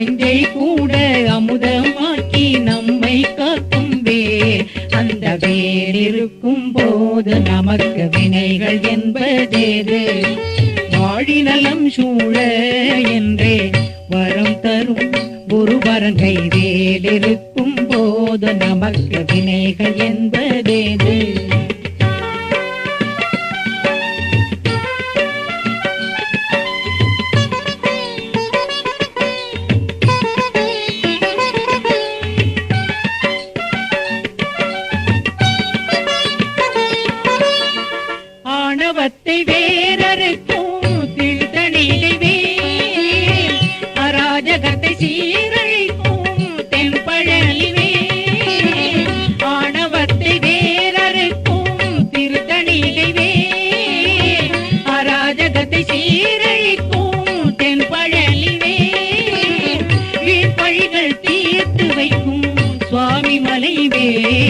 நெஞ்சை கூட அமுதமாக்கி நம்மை காக்கும் வேர். அந்த வேர் இருக்கும் போது நமக்கு வினைகள் என்பதேது? வாழி நலம் சூழ என்றே வரம் தரும் குருபரன் கைவேல் இருக்கும் போது நமக்கு வினைகள் என்பதேது? ஆணவத்தை வேறறுக்கும் திருத்தணிகை வேல், அராஜகத்தை சீரழிக்கும் தென்பழனி வேல். ஆணவத்தை வேறறுக்கும் திருத்தணிகை வேல், அராஜகத்தை சீரழிக்கும் தென்பழனி வேல். வீழ்பழிகள் தீர்த்து வைக்கும் சுவாமி மலை வேல்.